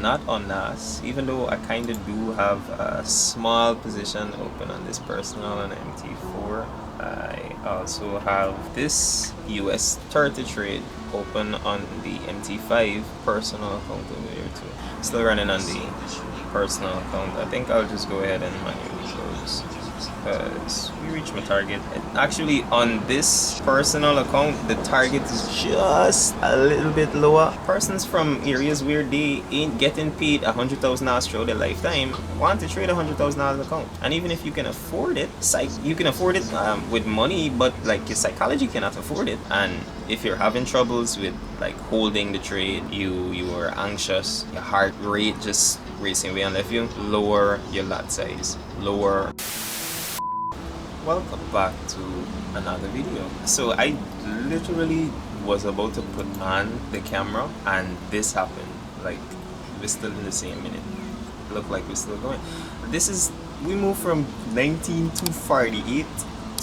not on NAS, even though I kind of do have a small position open on this personal and MT4. I also have this US 30 trade open on the MT5 personal account over here too. Still running on the personal account. I think I'll just go ahead and manually close because we reached my target. Actually, on this personal account, the target is just a little bit lower. Persons from areas where they ain't getting paid $100,000 throughout their lifetime want to trade $100,000 account. And even if you can afford it, you can afford it with money, but like your psychology cannot afford it. And if you're having troubles with like holding the trade, you are anxious, your heart rate just racing away and left you, lower your lot size, lower. Welcome back to another video. So I literally was about to put on the camera and this happened. Like, we're still in the same minute. Look like we're still going. We moved from 19,248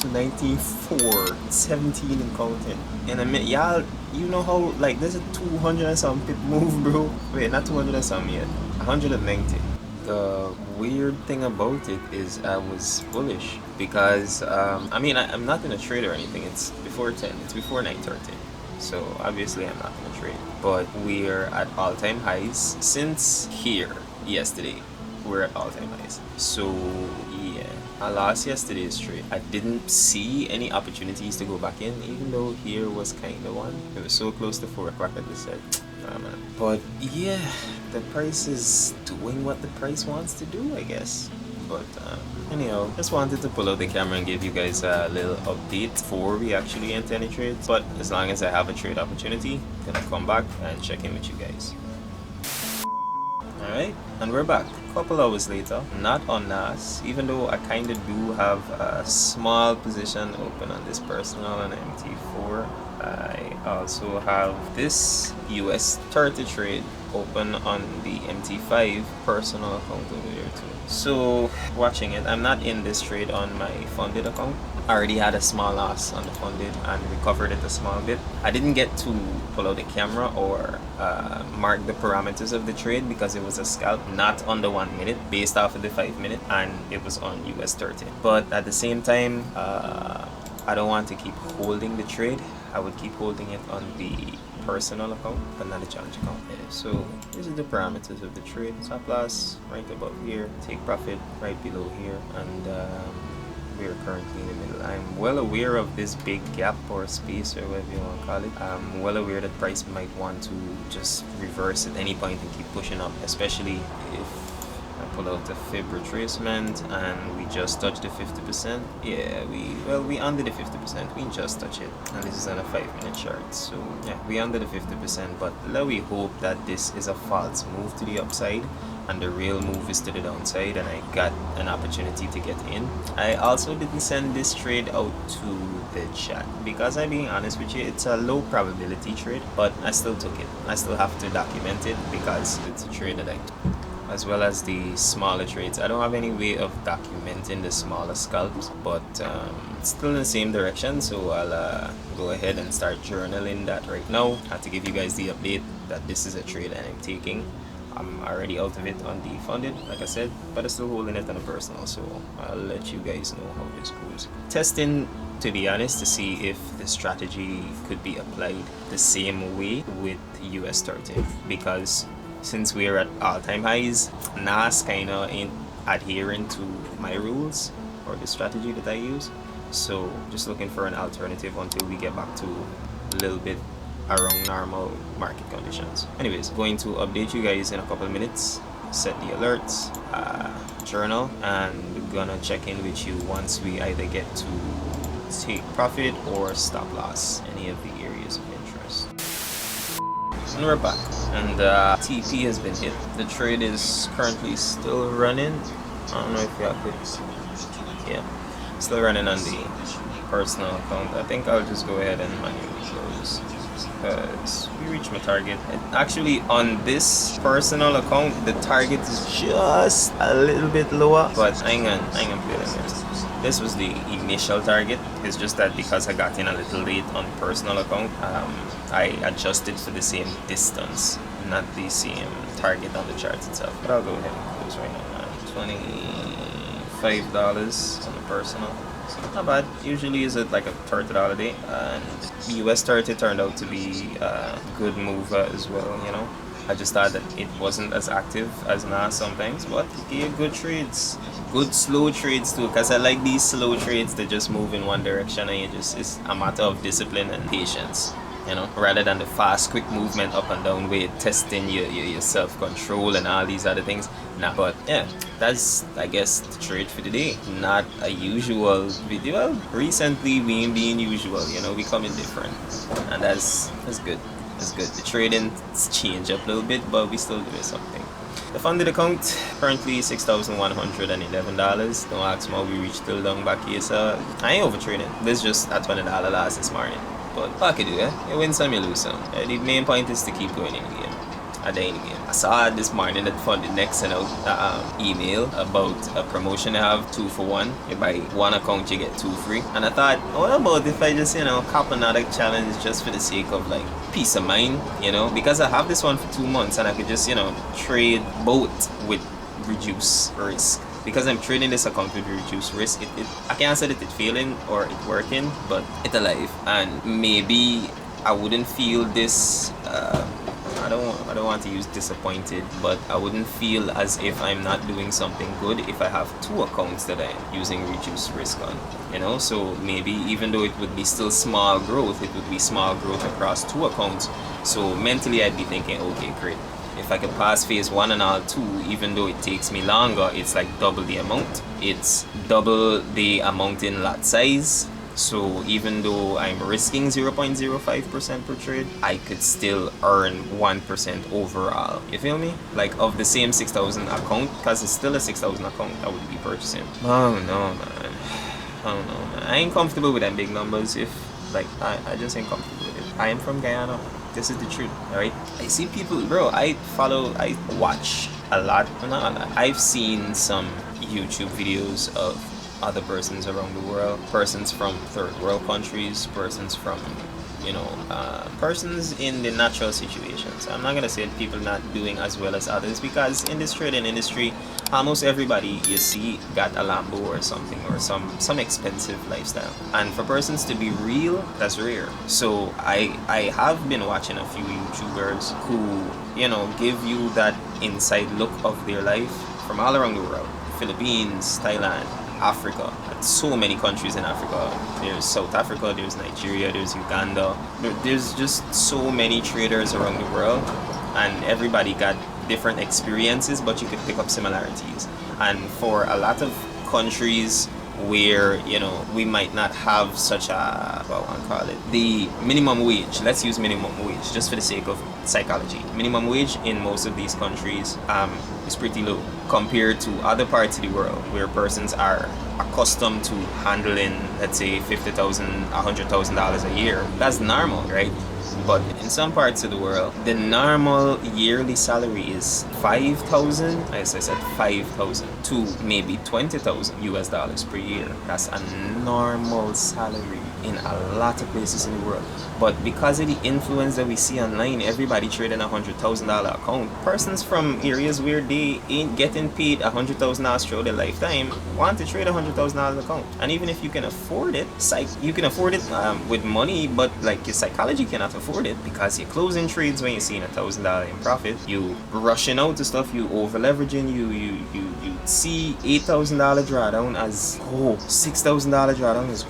to 19,417 and counting in a minute. Y'all, you know how like there's a 200 and some pip move, bro. Wait, not 200 and some yet, 190. The weird thing about it is I was bullish because I mean I'm not gonna trade or anything. It's before 10. It's before 9:30. So obviously I'm not gonna trade. But we're at all-time highs since here yesterday. We're at all-time highs. So yeah, I lost yesterday's trade. I didn't see any opportunities to go back in, even though here was kind of one. It was so close to 4 o'clock. I just said, nah, man. But yeah, the price is doing what the price wants to do, I guess. But anyhow, just wanted to pull out the camera and give you guys a little update before we actually enter any trades. But as long as I have a trade opportunity, I'm gonna come back and check in with you guys. Alright, and we're back. A couple hours later, not on NAS, even though I kind of do have a small position open on this personal and MT4. I also have this US 30 trade open on the MT5 personal account over here too. So watching it, I'm not in this trade on my funded account. I already had a small loss on the funded and recovered it a small bit. I didn't get to pull out the camera or mark the parameters of the trade because it was a scalp, not on the 1 minute, based off of the 5 minute, and it was on US 30. But at the same time, I don't want to keep holding the trade. I would keep holding it on the personal account, but not the challenge account. Yeah, so these are the parameters of the trade. Stop loss right above here, take profit right below here, and we are currently in the middle. I'm well aware of this big gap or space or whatever you want to call it. I'm well aware that price might want to just reverse at any point and keep pushing up, especially if I pull out the fib retracement and we just touch the 50%. Yeah, we under the 50%. We just touch it, and this is on a 5-minute chart. So yeah, we under the 50%. But let we hope that this is a false move to the upside and the real move is to the downside, and I got an opportunity to get in. I also didn't send this trade out to the chat because I'm being honest with you, it's a low probability trade, but I still took it. I still have to document it because it's a trade that I took. As well as the smaller trades. I don't have any way of documenting the smaller scalps, but it's still in the same direction, so I'll go ahead and start journaling that right now. I have to give you guys the update that this is a trade that I'm taking. I'm already out of it on the funded, like I said, but I'm still holding it on a personal, so I'll let you guys know how this goes. Testing, to be honest, to see if the strategy could be applied the same way with US 30, because since we're at all-time highs, NAS kind of ain't adhering to my rules or the strategy that I use. So just looking for an alternative until we get back to a little bit around normal market conditions. Anyways, going to update you guys in a couple of minutes, set the alerts, journal, and we're gonna check in with you once we either get to take profit or stop loss, any of the areas of interest. And we're back, and TP has been hit. The trade is currently still running. I don't know if y'all could, yeah, still running on the personal account. I think I'll just go ahead and manually close because we reached my target. Actually, on this personal account, the target is just a little bit lower, but I ain't gonna play them here. This was the initial target. It's just that because I got in a little late on personal account, I adjusted for the same distance, not the same target on the chart itself. But I'll go ahead and close right now, man. $25 on the personal. Not bad. Usually is it like a $30 day, and US 30 turned out to be a good move as well, you know. I just thought that it wasn't as active as NAS sometimes, but it gave good trades. Good slow trades too, because I like these slow trades that just move in one direction, and it's a matter of discipline and patience, you know, rather than the fast quick movement up and down way testing your self-control and all these other things. Nah, but yeah, that's, I guess, the trade for today. Not a usual video. Well, recently we ain't being usual, you know, we coming different, and that's good. That's good. The trading changed up a little bit, but we still doing something. The funded account currently $6,111. Don't ask me how we reached till down back here, so I ain't over trading. This is just a $20 loss this morning. But what I can do, you win some, you lose some. The main point is to keep going in the game. At the end of the game. I saw this morning that Funded Next sent out email about a promotion they have 2 for 1. You buy one account, you get 2 free. And I thought, what about if I just, you know, cop another challenge just for the sake of like peace of mind, you know? Because I have this one for 2 months and I could just, you know, trade both with reduced risk. Because I'm trading this account with reduced risk, I can't say that it's failing or it's working, but it's alive. And maybe I wouldn't feel this I don't want to use disappointed, but I wouldn't feel as if I'm not doing something good if I have 2 accounts that I'm using reduced risk on, you know. So maybe even though it would be still small growth, it would be small growth across 2 accounts. So mentally I'd be thinking, okay, great, if I can pass phase 1 and all 2, even though it takes me longer, it's like double the amount. It's double the amount in lot size. So even though I'm risking 0.05% per trade, I could still earn 1% overall. You feel me? Like of the same 6,000 account, because it's still a 6,000 account I would be purchasing. Oh no, man. Oh no, man. I ain't comfortable with them big numbers. If like I just ain't comfortable with it. I am from Guyana. This is the truth, alright? I see people, bro, I watch a lot. Not a lot. I've seen some YouTube videos of other persons around the world, persons from third world countries, persons from, you know, persons in the natural situations. I'm not gonna say people not doing as well as others, because in this trading industry, almost everybody you see got a Lambo or something, or some expensive lifestyle. And for persons to be real, that's rare. So I have been watching a few YouTubers who, you know, give you that inside look of their life from all around the world. Philippines, Thailand, Africa, so many countries in Africa. There's South Africa, there's Nigeria, there's Uganda. There's just so many traders around the world, and everybody got different experiences, but you could pick up similarities. And for a lot of countries where, you know, we might not have such a, what I want to call it, the minimum wage. Let's use minimum wage just for the sake of psychology. Minimum wage in most of these countries is pretty low compared to other parts of the world where persons are accustomed to handling, let's say, $50,000, $100,000 a year. That's normal, right? But in some parts of the world, the normal yearly salary is 5,000, as I said, 5,000 to maybe 20,000 US dollars per year. That's a normal salary in a lot of places in the world. But because of the influence that we see online, everybody trading $100,000 account. Persons from areas where they ain't getting paid $100,000 throughout their lifetime want to trade $100,000 account. And even if you can afford it, you can afford it with money, but like your psychology cannot afford it, because you're closing trades when you're seeing $1,000 in profit. You rushing out to stuff, you over leveraging, you see $8,000 drawdown as $6,000 drawdown is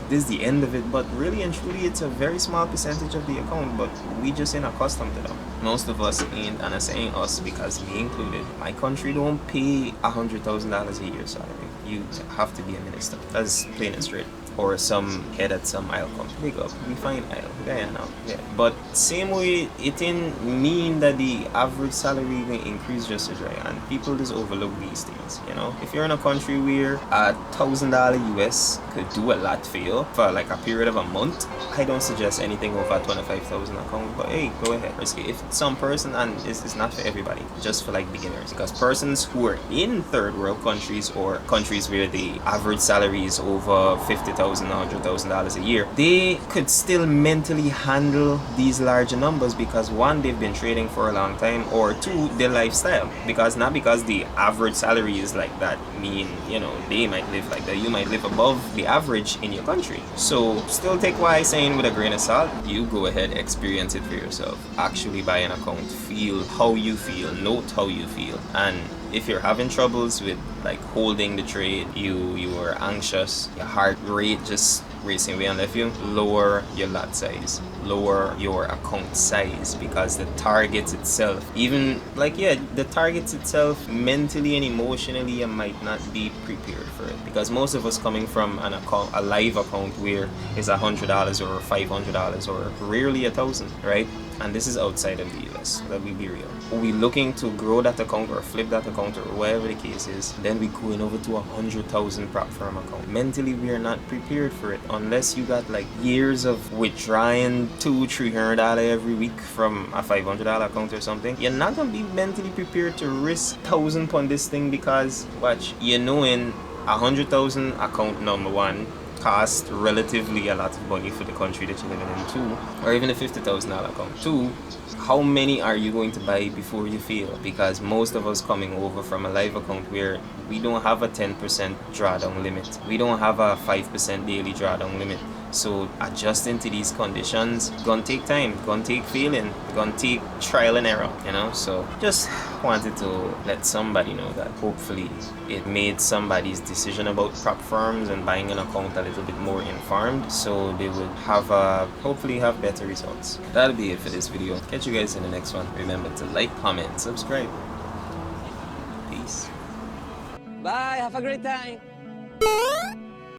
this is the end of it. But really and truly, it's a very small percentage of the account, but we just ain't accustomed to them. Most of us ain't, and I'm saying us because me included. My country don't pay $100,000 a year salary. You have to be a minister. That's plain and straight. or some head at some I'll come. Big up. We find I'll. Yeah, no. Yeah. But same way, it didn't mean that the average salary will increase just as right. And people just overlook these things, you know. If you're in a country where $1,000 US could do a lot for you for like a period of a month, I don't suggest anything over 25,000 account. But hey, go ahead. If some person, and it's not for everybody, just for like beginners, because persons who are in third world countries or countries where the average salary is over $50,000, $100,000 a year, they could still mentally handle these larger numbers because one, they've been trading for a long time, or two, their lifestyle. Because not because the average salary is like that mean, you know, they might live like that. You might live above the average in your country. So still take what I'm saying with a grain of salt. You go ahead, experience it for yourself. Actually buy an account, feel how you feel, note how you feel. And if you're having troubles with like holding the trade, you are anxious, your heart rate just racing away and left you, lower your lot size, lower your account size, because the targets itself, even like, yeah, the targets itself mentally and emotionally, you might not be prepared for it, because most of us coming from an account, a live account where it's $100 or $500 or rarely $1,000, right? And this is outside of the US, let me be real. We looking to grow that account or flip that account or whatever the case is, then we going over to 100,000 prop firm account. Mentally, we are not prepared for it unless you got like years of withdrawing $200-300 every week from a $500 account or something. You're not gonna be mentally prepared to risk 1,000 on this thing, because watch, you know, in 100,000 account, number one, cost relatively a lot of money for the country that you're living in. Two, or even a $50,000 account. Two, how many are you going to buy before you fail? Because most of us coming over from a live account where we don't have a 10% drawdown limit, we don't have a 5% daily drawdown limit. So adjusting to these conditions gonna take time, gonna take failing, gonna take trial and error, you know. So just wanted to let somebody know that hopefully it made somebody's decision about prop firms and buying an account a little bit more informed, so they would have hopefully have better results. That'll be it for this video. Catch you guys in the next one. Remember to like, comment, subscribe. Peace. Bye, have a great time.